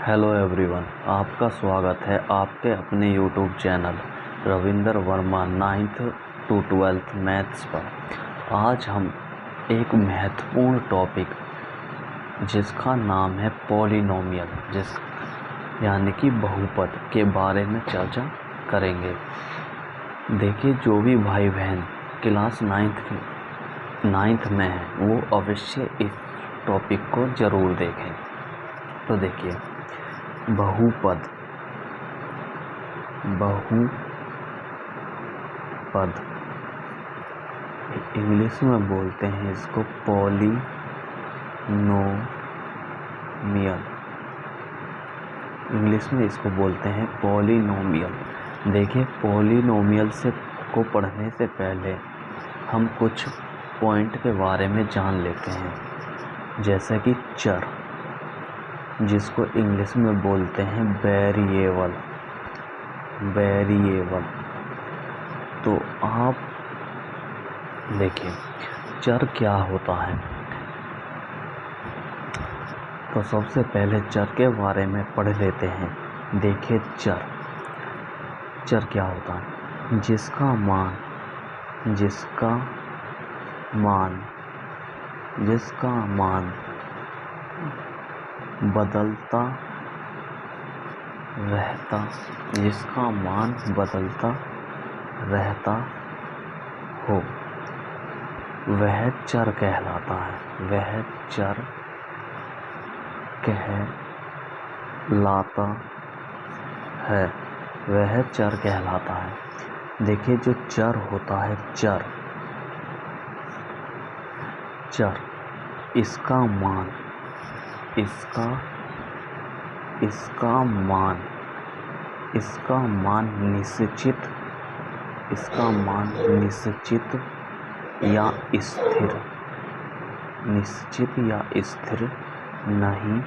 Hello everyone, आपका स्वागत है आपके अपने YouTube channel Ravinder Verma 9th to 12th maths पर। आज हम एक महत्वपूर्ण टॉपिक जिसका नाम है पॉलिनोमियल यानी कि बहुपद के बारे में चर्चा करेंगे। देखिए, जो भी भाई बहन क्लास 9th में है वो अवश्य इस टॉपिक को ज़रूर देखें। तो देखिए, बहुपद इंग्लिश में बोलते हैं इसको पॉलिनोमियल। इंग्लिश में इसको बोलते हैं पॉलिनोमियल। देखिए, पॉलिनोमियल को पढ़ने से पहले हम कुछ पॉइंट के बारे में जान लेते हैं, जैसे कि चर, जिसको इंग्लिश में बोलते हैं वेरिएबल। तो आप देखिए, चर क्या होता है। तो सबसे पहले चर के बारे में पढ़ लेते हैं। देखिए, चर क्या होता है? जिसका मान बदलता रहता हो, वह चर कहलाता है। देखिए, जो चर होता है, चर इसका मान निश्चित या स्थिर नहीं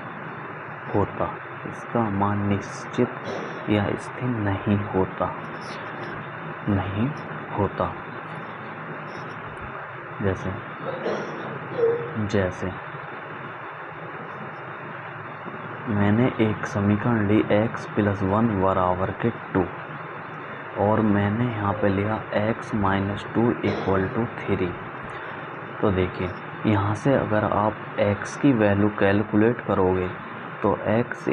होता। इसका मान निश्चित या स्थिर नहीं होता। जैसे मैंने एक समीकरण ली x + 1 बराबर के 2, और मैंने यहाँ पे लिया x - 2 = 3। तो देखिए, यहाँ से अगर आप x की वैल्यू कैलकुलेट करोगे तो x =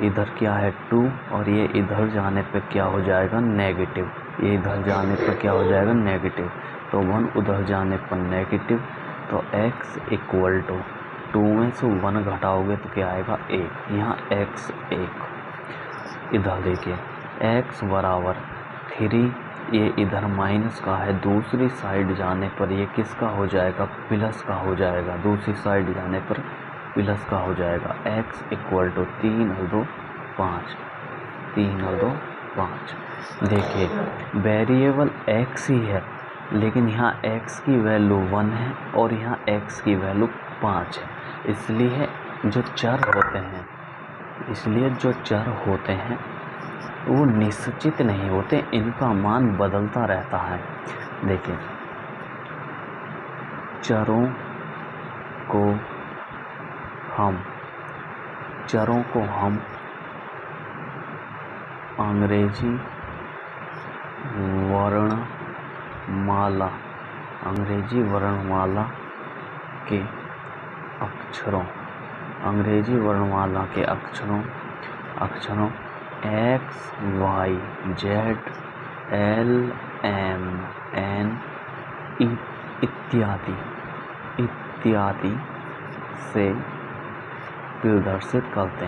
इधर क्या है 2, और ये इधर जाने पे क्या हो जाएगा नेगेटिव। तो 1 उधर जाने पर नेगेटिव। तो x = 2 में से 1 घटाओगे तो क्या आएगा 1। यहाँ x 1। इधर देखिए, x बराबर 3, ये इधर माइनस का है, दूसरी साइड जाने पर ये किसका हो जाएगा? प्लस का हो जाएगा। दूसरी साइड जाने पर प्लस का हो जाएगा। x = 3 और 2 5। देखिए, वेरिएबल x ही है, लेकिन यहाँ x की वैल्यू 1 है और यहाँ x की वैल्यू 5 है। इसलिए जो चर होते हैं वो निश्चित नहीं होते, इनका मान बदलता रहता है। देखिए, चरों को हम अंग्रेजी वर्णमाला के अक्षरों X, Y, Z, L, M, N इत्यादि से प्रदर्शित करते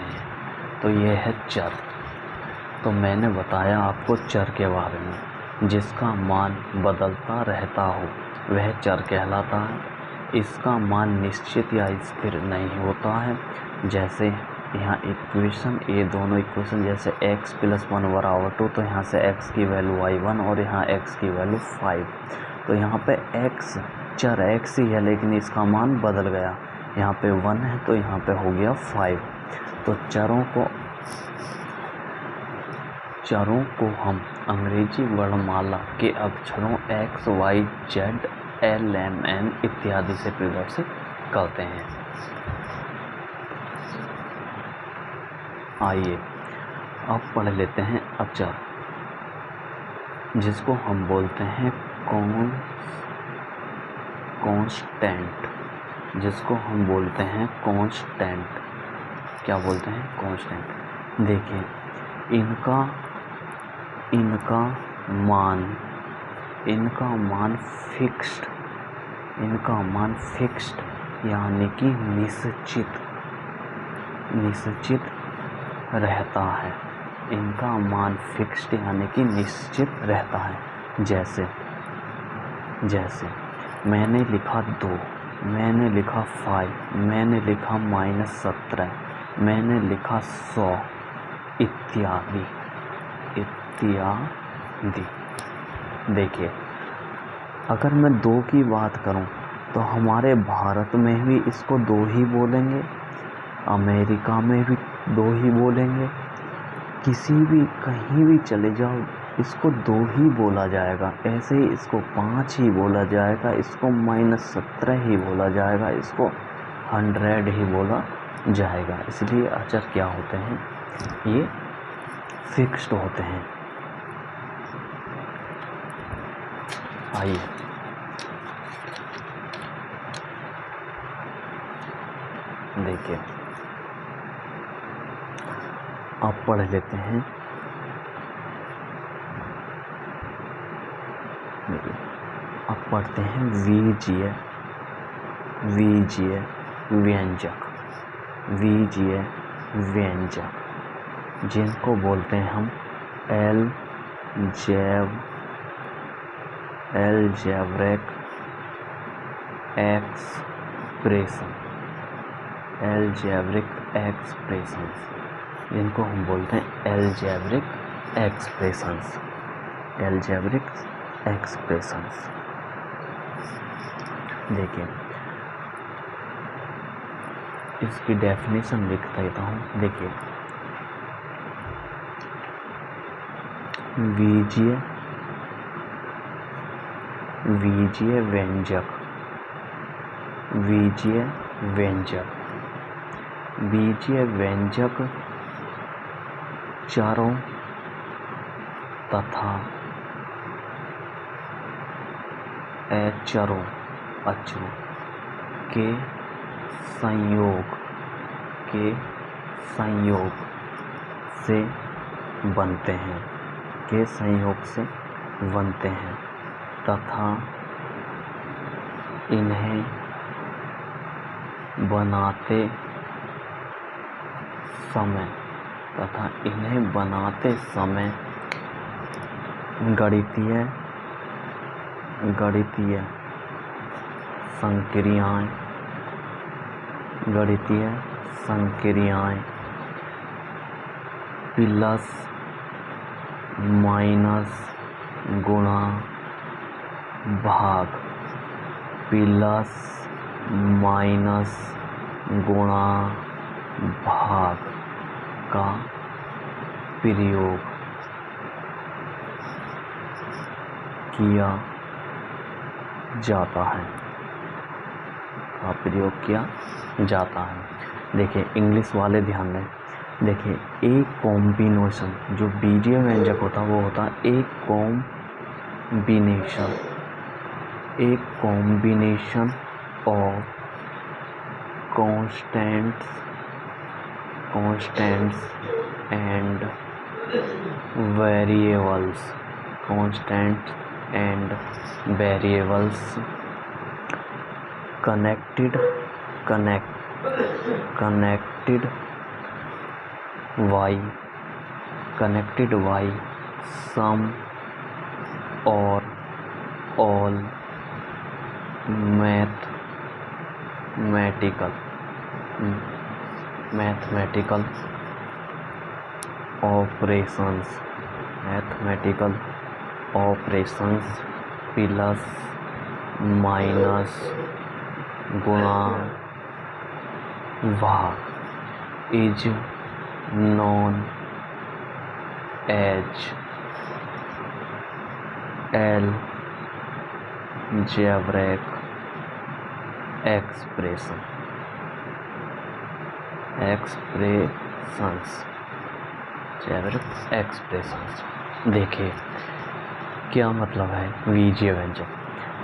हैं। तो यह है चर। तो मैंने बताया आपको चर के बारे में। जिसका मान बदलता रहता हो वह चर कहलाता है। इसका मान निश्चित या स्थिर नहीं होता है। जैसे यहाँ इक्वेशन, ये दोनों इक्वेशन, जैसे x + 1 बराबर 2, तो यहाँ से x की वैल्यू y1 और यहाँ x की वैल्यू 5। तो यहाँ पे x चर x ही है, लेकिन इसका मान बदल गया। यहाँ पे 1 है तो यहाँ पे हो गया 5। तो चरों को हम अंग्रेजी वर्णमाला के अक्षरों X, Y, Z, L, M, N इत्यादि से प्रदर्शित करते हैं। आइए अब पढ़ लेते हैं अक्षर, जिसको हम बोलते हैं कांस्टेंट, जिसको हम बोलते हैं कांस्टेंट। क्या बोलते हैं? कांस्टेंट। देखिए इनका मान फिक्स्ड यानी कि निश्चित रहता है। इनका मान फिक्स्ड यानी कि निश्चित रहता है। जैसे मैंने लिखा 2, मैंने लिखा 5, मैंने लिखा -17, मैंने लिखा 100 इत्यादि। देखिए अगर मैं 2 की बात करूं तो हमारे भारत में भी इसको 2 ही बोलेंगे, अमेरिका में भी 2 ही बोलेंगे, कहीं भी चले जाओ इसको 2 ही बोला जाएगा। ऐसे ही इसको 5 ही बोला जाएगा, इसको -17 ही बोला जाएगा, इसको 100 ही बोला जाएगा। इसलिए अक्षर क्या होते हैं? ये फिक्स्ड होते हैं। आइए देखिए अब पढ़ लेते हैं। अब पढ़ते हैं वीजीय व्यंजक, जिनको बोलते हैं हम अलजेब्रिक एक्सप्रेशंस, जिनको हम बोलते हैं अलजेब्रिक एक्सप्रेशंस। देखिए इसकी डेफिनेशन लिख देता हूँ। देखिए वीजीय व्यंजक चरों तथा अचरों के संयोग से बनते हैं तथा इन्हें बनाते समय गणितीय संक्रियाएं प्लस माइनस गुणा भाग का प्रयोग किया जाता है। देखिए इंग्लिश वाले ध्यान दें। देखिए एक कॉम्बिनेशन, जो बीजीय व्यंजक होता है वो होता है एक combination of constants and variables connected by some or all mathematical operations plus minus गुणा भाग is known as algebraic expressions. देखिए क्या मतलब है बीजीय व्यंजक।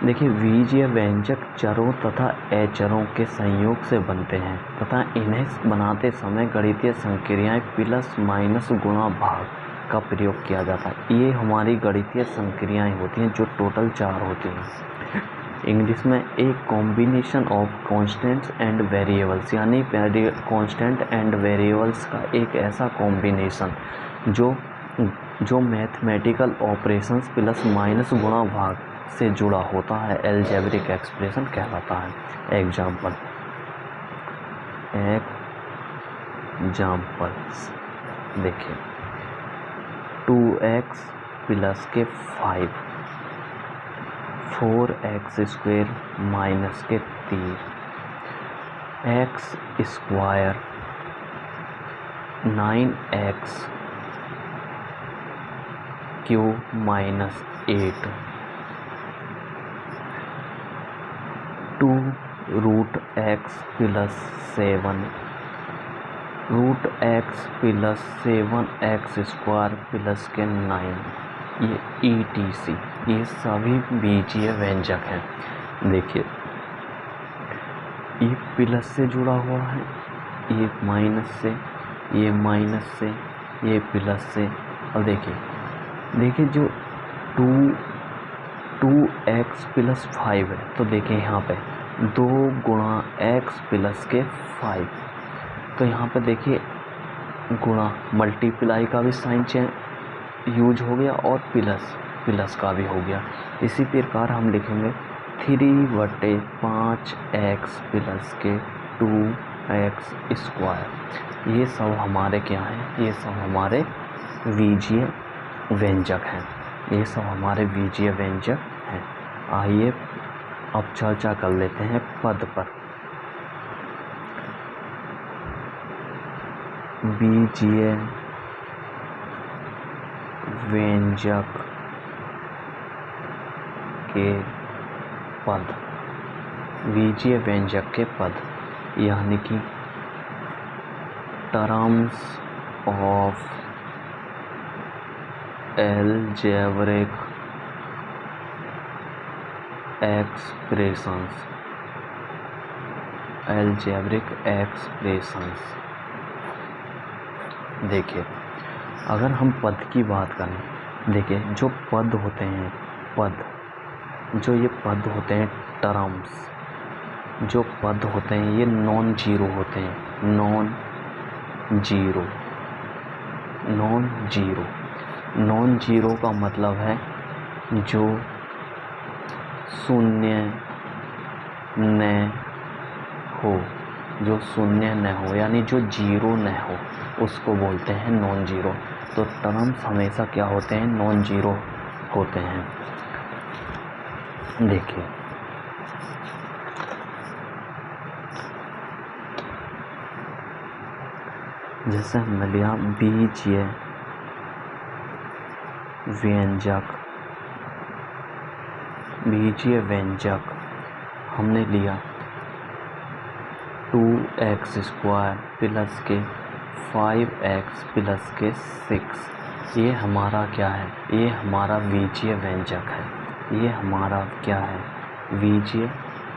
देखिए बीजीय व्यंजक चरों तथा अचरों के संयोग से बनते हैं तथा इन्हें बनाते समय गणितीय संक्रियाएं प्लस माइनस गुणा भाग का प्रयोग किया जाता है। ये हमारी गणितीय संक्रियाएं होती हैं जो टोटल 4 होती हैं। इंग्लिश में एक combination of constants and variables, यानी कांस्टेंट एंड वेरिएबल्स का एक ऐसा कॉम्बिनेशन जो मैथमेटिकल ऑपरेशंस प्लस माइनस गुणा भाग से जुड़ा होता है, अलजेब्रिक एक्सप्रेशन कहलाता है। एग्जाम्पल्स देखिए 2x प्लस के 5, 4x square minus k 3, x square 9x cube minus 8, 2 root x plus 7, root x plus 7x square plus k 9, ये ETC, ये सभी बीजीय व्यंजक हैं। देखिए ये प्लस से जुड़ा हुआ है, ये माइनस से, ये माइनस से, ये प्लस से। और देखिए जो 2x प्लस 5 है, तो देखिए यहाँ पे 2 गुणा x प्लस के 5, तो यहाँ पे देखिए गुणा मल्टीप्लाई का भी साइन यूज हो गया और प्लस का भी हो गया। इसी प्रकार हम लिखेंगे 3/5x प्लस के 2x स्क्वायर। ये सब हमारे क्या हैं? ये सब हमारे बीजीय व्यंजक हैं। ये सब हमारे बीजीय व्यंजक हैं। आइए अब चर्चा कर लेते हैं पद पर। बीजीय व्यंजक के पद, बीजीय व्यंजक के पद यानी कि टर्म्स ऑफ अलजेब्रिक एक्सप्रेशंस। देखिए अगर हम पद की बात करें, देखिए जो पद होते हैं, जो ये पद होते हैं टर्म्स, जो पद होते हैं ये नॉन जीरो होते हैं। नॉन जीरो का मतलब है जो शून्य न हो, यानी जो जीरो न हो उसको बोलते हैं नॉन जीरो। तो टर्म्स हमेशा क्या होते हैं? नॉन जीरो होते हैं। देखिए जैसे हमने लिया बीजीय व्यंजक हमने लिया 2x स्क्वायर प्लस के 5x प्लस के 6। ये हमारा क्या है? ये हमारा बीजीय व्यंजक है। ये हमारा क्या है? बीजीय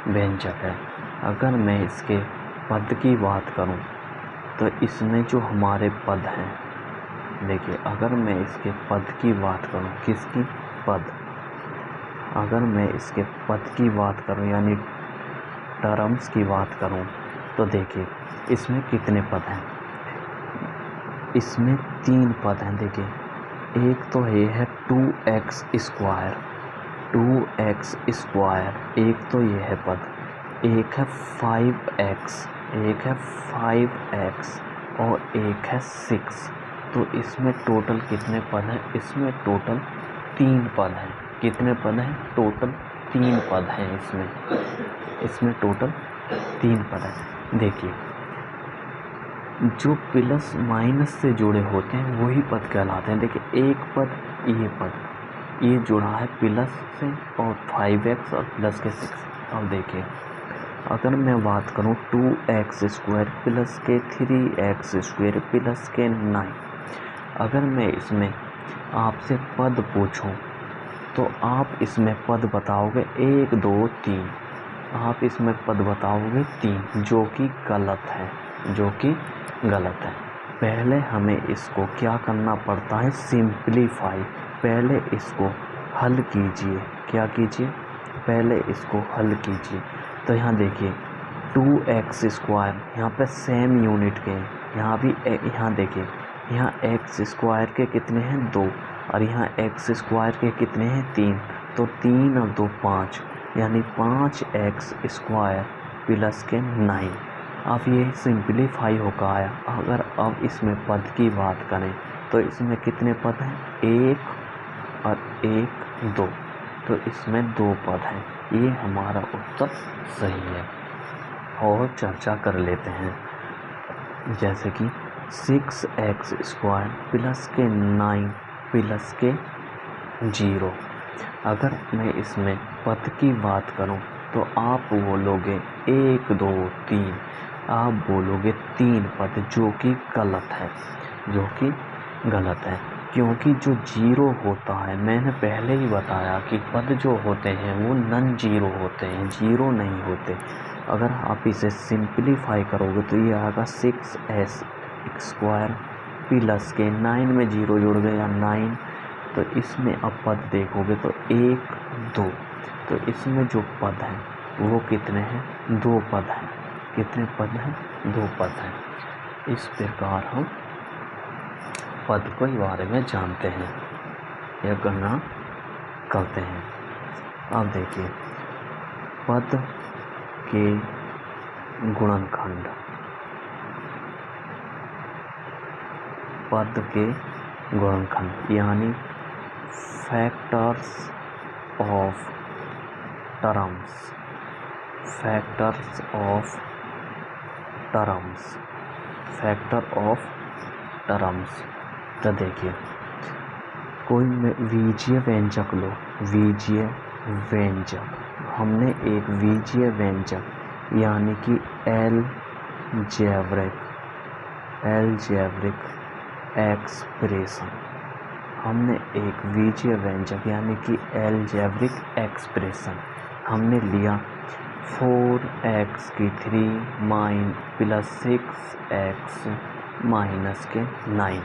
व्यंजक है। अगर मैं इसके पद की बात करूं तो इसमें जो हमारे पद हैं, देखिए अगर मैं इसके पद की बात करूं, किसकी पद? अगर मैं इसके पद की बात करूं यानी टर्म्स की बात करूं तो देखिए इसमें कितने पद हैं? इसमें 3 पद हैं। देखिए एक तो ये है 2x स्क्वायर, एक तो ये है पद, एक है 5x, और एक है 6। तो इसमें टोटल कितने पद हैं? इसमें टोटल 3 पद हैं। कितने पद हैं? टोटल 3 पद हैं। इसमें टोटल 3 पद हैं। देखिए जो प्लस माइनस से जुड़े होते हैं वही पद कहलाते हैं। देखिए एक पद, ये पद, ये जुड़ा है प्लस से और 5x और प्लस के 6। अब देखिए अगर मैं बात करूँ 2x² प्लस के 3x² प्लस के 9, अगर मैं इसमें आपसे पद पूछूं तो आप इसमें पद बताओगे 1 2 3, आप इसमें पद बताओगे 3, जो कि गलत है, जो कि गलत है। पहले हमें इसको क्या करना पड़ता है, सिंप्लीफाई। पहले इसको हल कीजिए, क्या कीजिए, पहले इसको हल कीजिए। तो यहाँ देखिए 2x², यहाँ पे सेम यूनिट के हैं, यहाँ भी यहाँ देखिए यहाँ x² के कितने हैं 2 और यहाँ x² के कितने हैं 3, तो 3 और 2 5, यानी 5x² प्लस के 9। अब ये सिंप्लीफाई होकर आया। अगर अब इसमें पद की बात करें तो इसमें कितने पद हैं, 1 और 1 2, तो इसमें 2 पद हैं। ये हमारा उत्तर सही है। और चर्चा कर लेते हैं, जैसे कि 6x² प्लस के 9 प्लस के 0। अगर मैं इसमें पद की बात करूं तो आप बोलोगे 1 2 3, आप बोलोगे 3 पद, जो कि गलत है, जो कि गलत है। क्योंकि जो 0 होता है, मैंने पहले ही बताया कि पद जो होते हैं वो नॉन जीरो होते हैं, 0 नहीं होते। अगर आप इसे सिंप्लीफाई करोगे तो ये आएगा 6x² प्लस के 9 में 0 जुड़ गया 9, तो इसमें अब पद देखोगे तो 1 2, तो इसमें जो पद हैं वो कितने हैं, 2 पद हैं। कितने पद हैं, 2 पद हैं। इस प्रकार हम पद के बारे में जानते हैं या गणना करते हैं। अब देखिए पद के गुणनखंड, पद के गुणनखंड यानी factors of terms, factors of terms, factor of terms. तो देखिए कोई बीजीय व्यंजक लो, बीजीय व्यंजक, हमने एक बीजीय व्यंजक यानी कि अलजेब्रिक एक्सप्रेशन, हमने एक बीजीय व्यंजक यानी कि अलजेब्रिक एक्सप्रेशन हमने लिया 4x³ प्लस 6x माइनस के 9।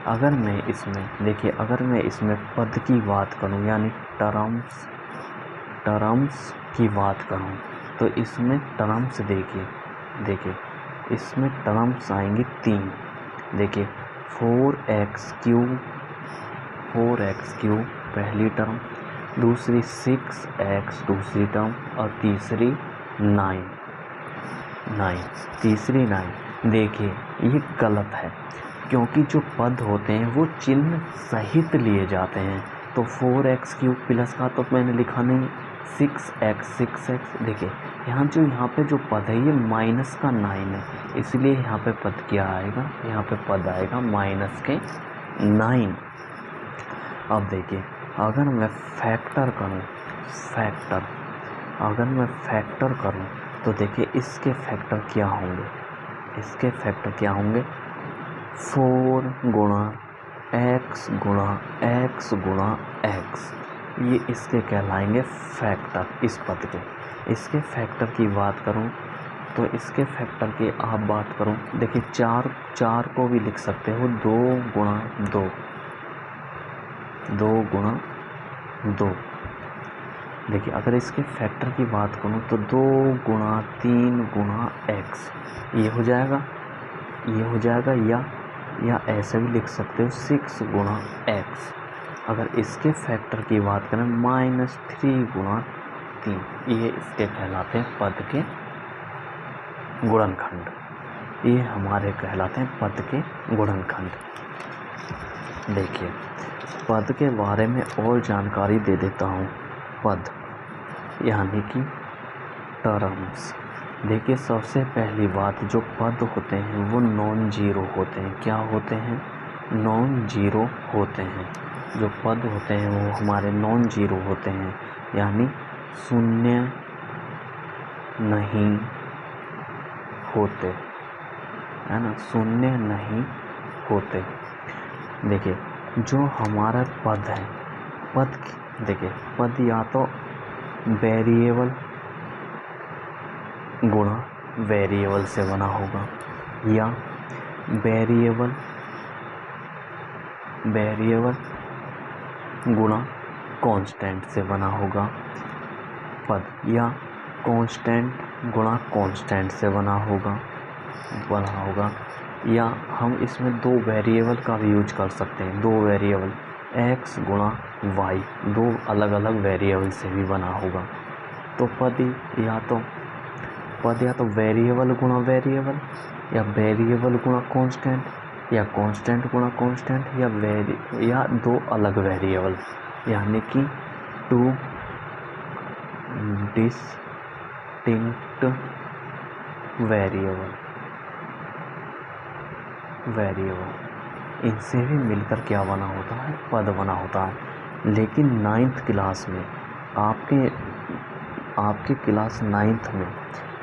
अगर मैं इसमें देखिए, अगर मैं इसमें पद की बात करूं यानी टर्म्स की बात करूं तो इसमें टर्म्स देखिए इसमें टर्म्स आएंगे 3। देखिए 4x³ पहली टर्म, दूसरी 6x दूसरी टर्म और तीसरी 9 तीसरी 9। देखिए ये गलत है, क्योंकि जो पद होते हैं वो चिन्ह सहित लिए जाते हैं। तो 4x³ प्लस का तो मैंने लिखा नहीं, 6x। देखिए यहाँ पे जो पद है ये माइनस का 9 है, इसलिए यहाँ पे पद क्या आएगा, यहाँ पे पद आएगा माइनस के 9। अब देखिए अगर मैं फैक्टर करूँ तो देखिए इसके फैक्टर क्या होंगे, इसके फैक्टर क्या होंगे, 4 गुणा x गुणा x गुणा x, ये इसके कहलाएंगे फैक्टर इस पद के। इसके फैक्टर की बात करूं तो इसके फैक्टर की आप बात करूं, देखिए 4 को भी लिख सकते हो 2 गुणा 2, 2 गुणा 2। देखिए अगर इसके फैक्टर की बात करूं तो 2 गुणा 3 गुणा x, ये हो जाएगा या ऐसे भी लिख सकते हो 6 गुणा x। अगर इसके फैक्टर की बात करें -3 गुणा 3, ये इसके कहलाते हैं पद के गुणनखंड, ये हमारे कहलाते हैं पद के गुणनखंड। देखिए पद के बारे में और जानकारी दे देता हूँ। पद यानी कि टर्म्स, देखिए सबसे पहली बात, जो पद होते हैं वो नॉन जीरो होते हैं। क्या होते हैं, नॉन जीरो होते हैं। जो पद होते हैं वो हमारे नॉन जीरो होते हैं, यानी शून्य नहीं होते, है ना, शून्य नहीं होते। देखिए जो हमारा पद है, पद देखिए पद या तो वेरिएबल गुणा वेरिएबल से बना होगा, या वेरिएबल गुणा कांस्टेंट से बना होगा पद, या कांस्टेंट गुणा कांस्टेंट से बना होगा, या हम इसमें दो वेरिएबल का भी यूज कर सकते हैं। दो वेरिएबल x गुणा y, दो अलग अलग वेरिएबल से भी बना होगा। तो पद या तो वेरिएबल गुणा वेरिएबल, या वेरिएबल गुणा कांस्टेंट, या कांस्टेंट गुणा कांस्टेंट, या दो अलग वेरिएबल, यानी कि टू डिस्टिंक्ट वेरिएबल इनसे भी मिलकर क्या बना होता है, पद बना होता है। लेकिन 9th क्लास में आपके क्लास 9th में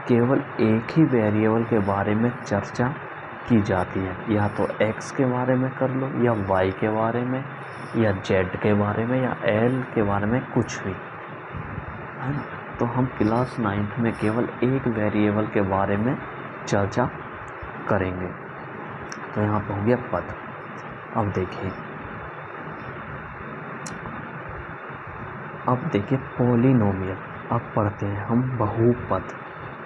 केवल एक ही वेरिएबल के बारे में चर्चा की जाती है, या तो x के बारे में कर लो, या y के बारे में, या z के बारे में, या l के बारे में, कुछ भी, है ना। तो हम क्लास 9th में केवल एक वेरिएबल के बारे में चर्चा करेंगे। तो यहाँ पर हो गया पद। अब देखिए पॉलिनोमियल। अब पढ़ते हैं हम बहुपद।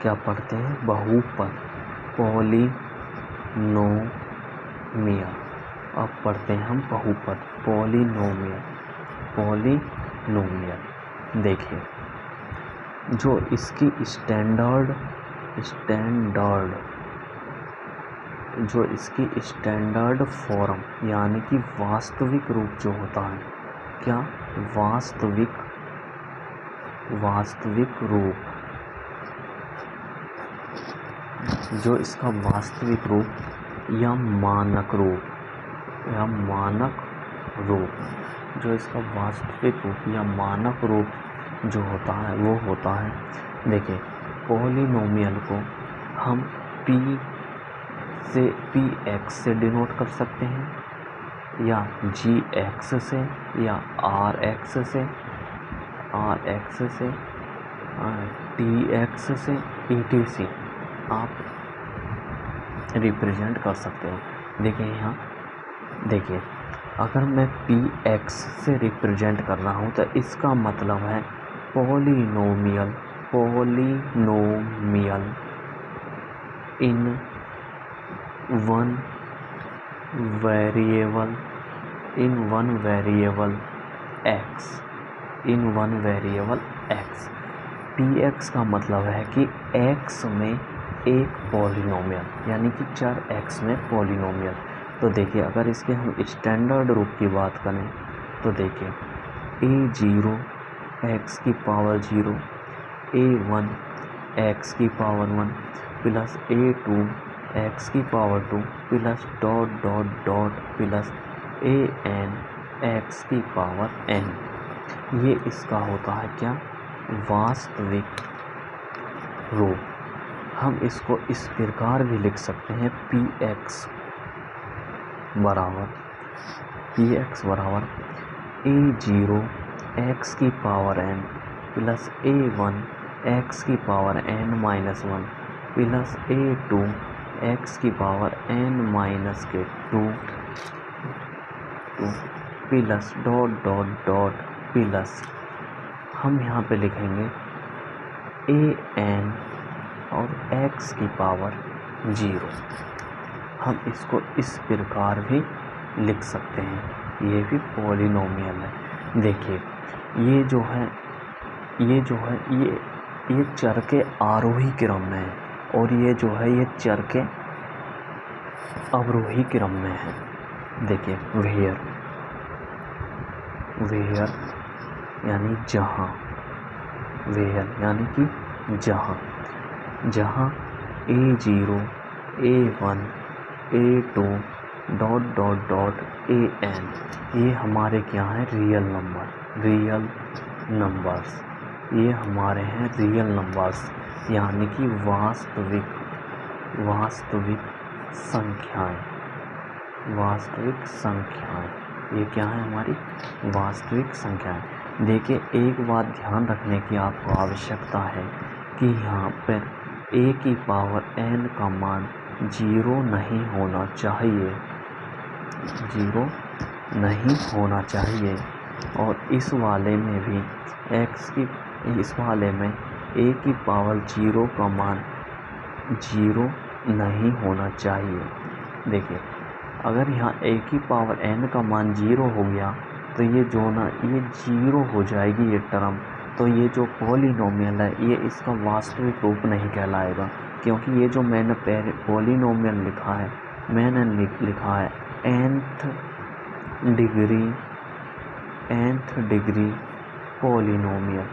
क्या पढ़ते हैं? बहुपद, पॉलिनोमियल। अब पढ़ते हैं हम बहुपद, पॉलिनोमियल। देखिए जो इसकी स्टैंडर्ड फॉर्म, यानी कि वास्तविक रूप जो होता है, क्या वास्तविक रूप, जो इसका वास्तविक रूप या मानक रूप, जो इसका वास्तविक रूप या मानक रूप जो होता है वो होता है, देखिए पॉलिनोमियल को हम px से डिनोट कर सकते हैं, या gx से, या rx से, tx से, etc आप रिप्रेजेंट कर सकते हो। देखिए यहाँ देखिए, अगर मैं px से रिप्रेजेंट कर रहा हूँ तो इसका मतलब है polynomial in one variable x। px का मतलब है कि x में एक पॉलिनोमियल, यानी कि चर x में पॉलिनोमियल। तो देखिए अगर इसके हम स्टैंडर्ड रूप की बात करें तो देखिए a0 x की पावर 0, a1 x की पावर 1 प्लस a2 x की power 2 plus dot dot dot plus an x की पावर n। ये इसका होता है क्या? वास्तविक रूप। हम इसको इस प्रकार भी लिख सकते हैं, px बराबर a0 x की power n plus a1 x की power n minus 1 plus a2 x की पावर n माइनस के 2 plus dot dot dot plus हम यहाँ पे लिखेंगे an और x की पावर 0। हम इसको इस प्रकार भी लिख सकते हैं, ये भी पॉलिनोमियल है। देखिए ये जो है ये चर के आरोही क्रम में है, और ये जो है ये चर के अवरोही क्रम में है। देखिए वेयर यानी जहाँ, वेयर यानी कि जहाँ a0 a1 a2 dot dot dot an, ये हमारे क्या हैं, रियल नंबर्स, ये हमारे हैं रियल नंबर्स, यानी कि वास्तविक संख्याएं, ये क्या है, हमारी वास्तविक संख्याएं। देखिए, एक बात ध्यान रखने की आपको आवश्यकता है कि यहाँ पर a की पावर n का मान 0 नहीं होना चाहिए, और इस वाले में भी इस वाले में a की पावर 0 का मान 0 नहीं होना चाहिए। देखिए, अगर यहाँ a की पावर n का मान 0 हो गया तो ये 0 हो जाएगी ये टर्म, तो ये जो पॉलिनोमियल है ये इसका वास्तविक रूप नहीं कहलाएगा, क्योंकि ये जो मैंने पहले पॉलिनोमियल लिखा है, मैंने लिखा है nth डिग्री पॉलिनोमियल,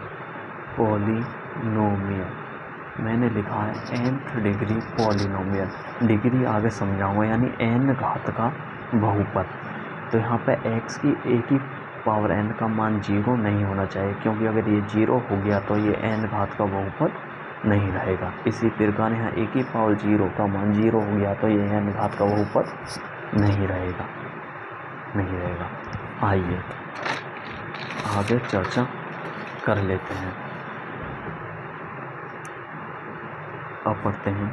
मैंने लिखा है nth डिग्री पॉलिनोमियल, डिग्री आगे समझाऊंगा, यानी n घात का बहुपद। तो यहाँ पे a की पावर n का मान 0 नहीं होना चाहिए, क्योंकि अगर ये 0 हो गया तो ये n घात का बहुपद नहीं रहेगा। इसी प्रकार यहाँ a की पावर 0 का मान 0 हो गया तो ये n घात का बहुपद नहीं रहेगा। आइए आगे चर्चा कर लेते हैं। अब पढ़ते हैं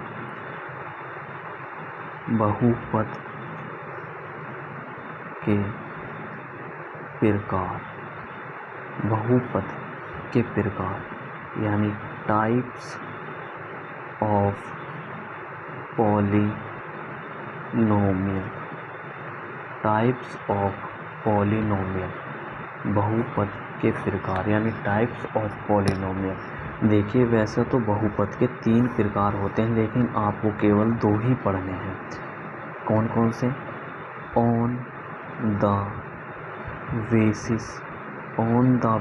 बहुपद के प्रकार, यानी टाइप्स ऑफ पॉलिनोमियल, बहुपद के प्रकार यानी टाइप्स ऑफ पॉलिनोमियल। देखिए, वैसे तो बहुपद के 3 प्रकार होते हैं, लेकिन आपको केवल 2 ही पढ़ने हैं। कौन कौन से? On the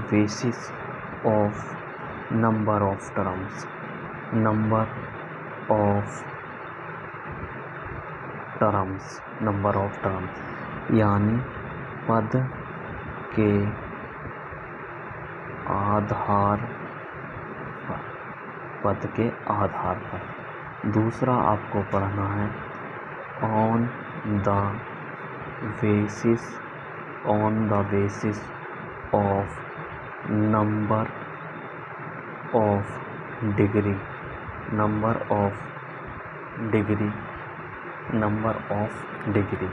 basis of number of terms, यानी पद के आधार पर। दूसरा आपको पढ़ना है on the basis of number of degree,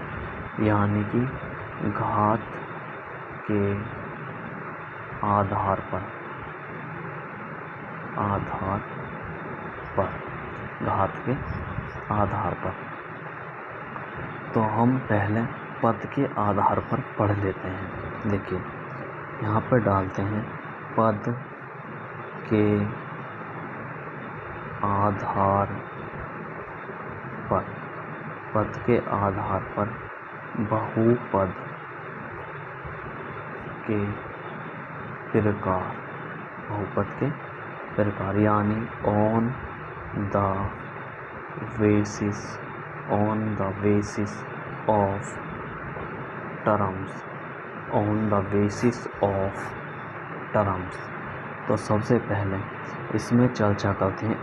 यानी कि घात के आधार पर, तो हम पहले पद के आधार पर पढ़ लेते हैं। देखिए, यहाँ पर डालते हैं पद के आधार पर बहुपद के प्रकार, यानी on the basis of terms. तो सबसे पहले इसमें चर्चा करते हैं।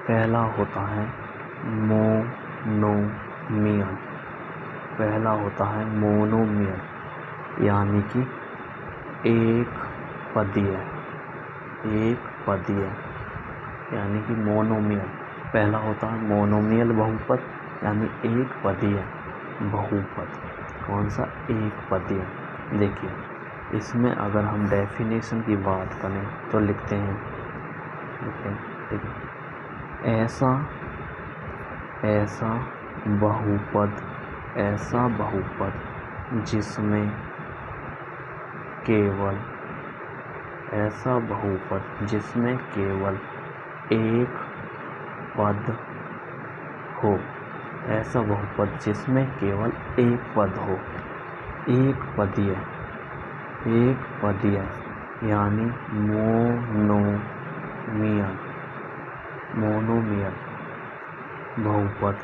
पहला होता है मोनोमियल, यानी कि एक पदीय, यानी कि मोनोमियल। पहला होता है मोनोमियल बहुपद, यानी एक पदीय बहुपद। कौन सा? एक पदीय। देखिए, इसमें अगर हम डेफिनेशन की बात करें तो लिखते हैं ऐसा बहुपद जिसमें केवल एक पद हो, एक पदीय, यानी मोनोमियल बहुपद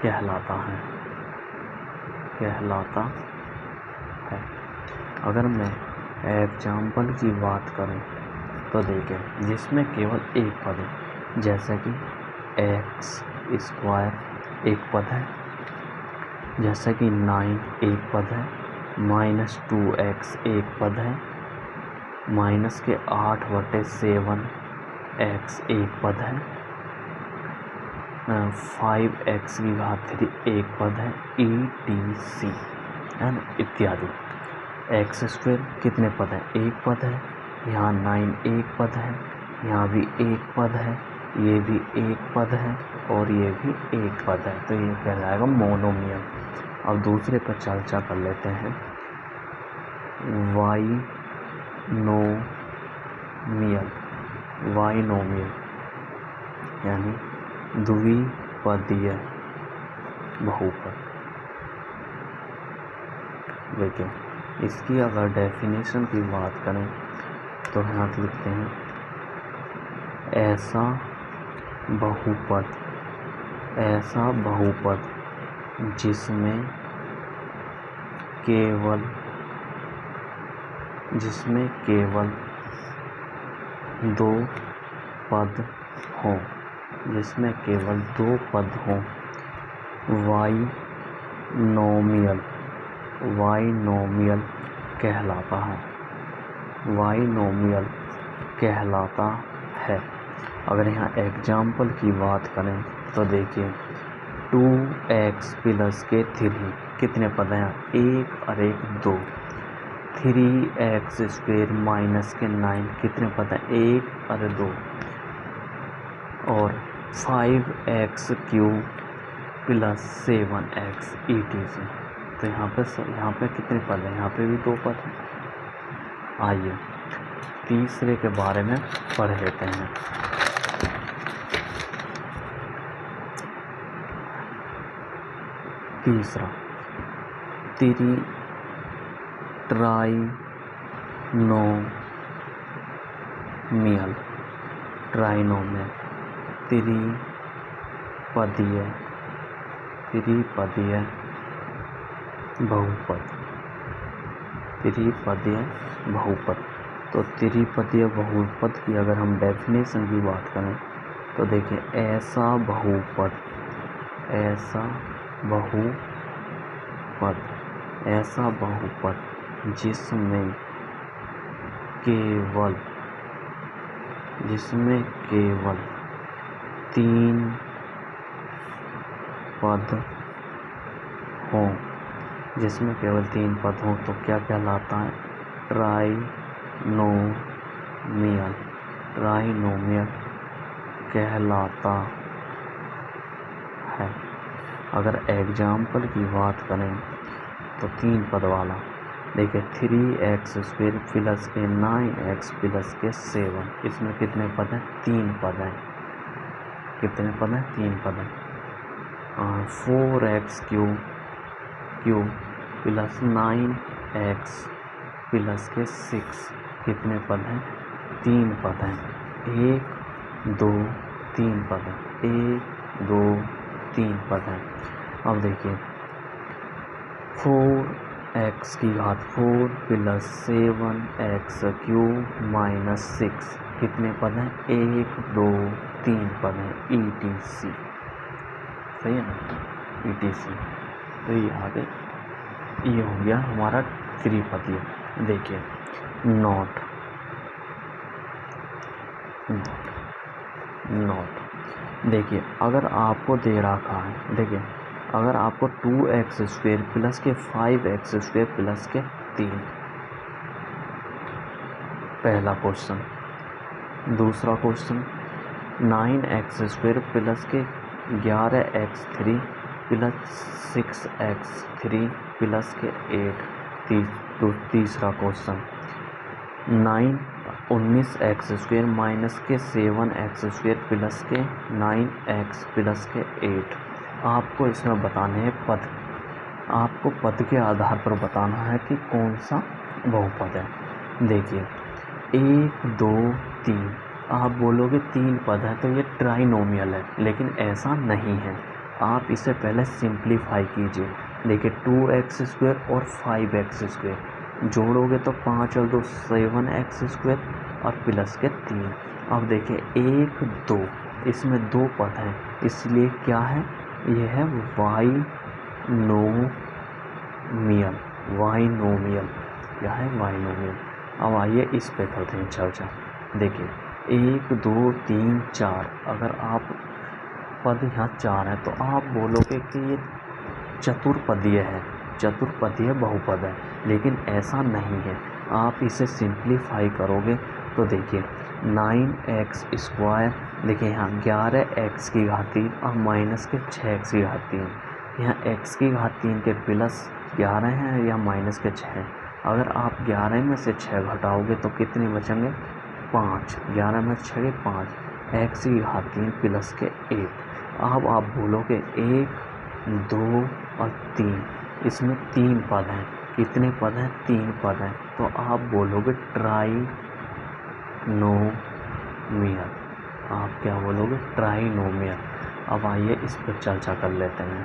कहलाता है। अगर मैं एग्जाम्पल की बात करूं तो देखें जिसमें केवल एक पद है, जैसे कि एक्स स्क्वायर एक पद है, जैसे कि 9 एक पद है, -2x एक पद है, -8/7 x एक पद है, 5x की घात 3 एक पद है, etc है ना, इत्यादि। एक्स स्क्वायर कितने पद हैं? एक पद है। यहाँ 9 एक पद है, यहाँ भी एक पद है, ये भी एक पद है और ये भी एक पद है, तो ये कहलाएगा मोनोमियल। अब दूसरे पर चर्चा कर लेते हैं, वाइनोमियल यानी द्विपदीय बहुपद। देखिए इसकी अगर डेफिनेशन की बात करें तो यहाँ लिखते हैं, ऐसा बहुपद जिसमें केवल दो पद हों, वाइनोमियल कहलाता है। अगर यहाँ एग्जाम्पल की बात करें तो देखिए 2x प्लस के 3 कितने पद हैं? एक और एक 2। 3x स्क्वायर माइनस के 9 कितने पद हैं? एक और 2। और 5x cube plus 7x etc। तो यहाँ पे कितने पद हैं? यहाँ पे भी 2 पद हैं। आइए तीसरे के बारे में पढ़ लेते हैं। तीसरा ट्राइनोमियल त्रिपदीय बहुपद। तो त्रिपदीय बहुपद की अगर हम डेफिनेशन की बात करें तो देखिए ऐसा बहुपद जिसमें केवल 3 पद हों, तो क्या कहलाता है? ट्राइनोमियल कहलाता है। अगर एग्जाम्पल की बात करें तो 3 पद वाला देखिए 3x स्क्वायर प्लस के 9x प्लस के 7, इसमें कितने पद हैं? 3 पद हैं। कितने पद हैं? 3 पद हैं। 4x cube plus 9x plus के 6 कितने पद हैं? 3 पद हैं। 1 2 3 पद हैं। 1 2 3 पद हैं। अब देखिए 4x की घात 4 प्लस 7x क्यूब माइनस 6 कितने पद हैं? 1 2 3 पद हैं। etc सही है ना, etc। तो ये हो गया हमारा त्रिपदीय। देखिए नोट देखिए अगर आपको दे रखा है, देखिए अगर आपको 2x स्क्वायर प्लस के 5x स्क्वायर प्लस के 3, पहला क्वेश्चन। दूसरा क्वेश्चन 9x स्क्वायर प्लस के 11x3 प्लस 6x3 प्लस के 8। तीसरा क्वेश्चन 19x स्क्वायर माइनस के 7x स्क्वायर प्लस के 9x प्लस के 8। आपको इसमें बताने हैं पद। आपको पद के आधार पर बताना है कि कौन सा बहुपद है। देखिए 1 2 3, आप बोलोगे 3 पद है तो ये ट्राइनोमियल है, लेकिन ऐसा नहीं है। आप इसे पहले सिंप्लीफाई कीजिए। देखिए 2x² और 5x² जोड़ोगे तो 5 और 2 7x² और प्लस के 3। अब देखिए 1 2 इसमें 2 पद हैं, इसलिए क्या है, ये है वाइनोमियल। क्या है, वाइनोमियल। अब आइए इस पे करते हैं चर्चा। देखिए 1 2 3 4, अगर आप पद यहाँ 4 है तो आप बोलोगे कि ये चतुर्पदीय है, चतुर्पदीय बहुपद है, लेकिन ऐसा नहीं है। आप इसे सिंप्लीफाई करोगे तो देखिए 9x², देखिए यहाँ 11x की घात 3 और माइनस के 6x की घात 3। यहाँ x की घात 3 के प्लस 11 हैं या माइनस के 6। अगर आप 11 में से 6 घटाओगे तो कितने बचेंगे, 5। 11 में 6 के 5, x की घात 3 प्लस के 1। अब आप बोलोगे 1 2 और 3, इसमें 3 पद हैं। कितने पद हैं, 3 पद हैं। तो आप बोलोगे ट्राइनोमियल। आप क्या बोलोगे, ट्राइनोमियल। अब आइए इस पर चर्चा कर लेते हैं।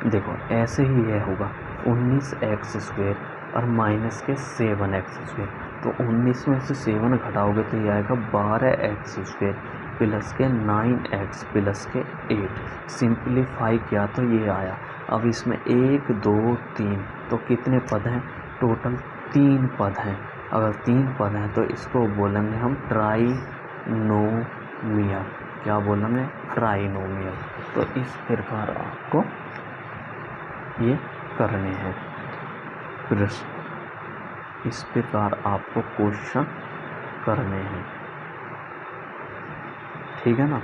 देखो ऐसे ही यह होगा 19x² और माइनस के 7x²। तो 19 में से 7 घटाओगे तो ये आएगा 12x² प्लस के 9x प्लस के 8। सिंप्लीफाई किया तो ये आया। अब इसमें 1 2 3, तो कितने पद हैं, टोटल 3 पद हैं। अगर 3 पद हैं तो इसको बोलेंगे हम ट्राइनोमियल। क्या बोलेंगे, ट्राइनोमियल। तो इस प्रकार आपको ये करने हैं प्रश्न, इस प्रकार आपको क्वेश्चन करने हैं, ठीक है ना।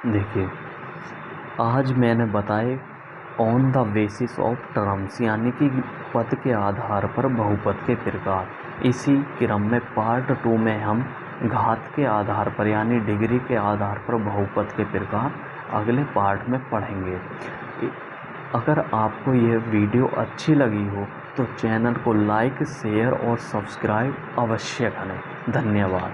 देखिए आज मैंने बताए on the basis of terms, यानी कि पद के आधार पर बहुपद के प्रकार। इसी क्रम में पार्ट 2 में हम घात के आधार पर यानी डिग्री के आधार पर बहुपद के प्रकार अगले पार्ट में पढ़ेंगे। अगर आपको यह वीडियो अच्छी लगी हो तो चैनल को लाइक शेयर और सब्सक्राइब अवश्य करें। धन्यवाद।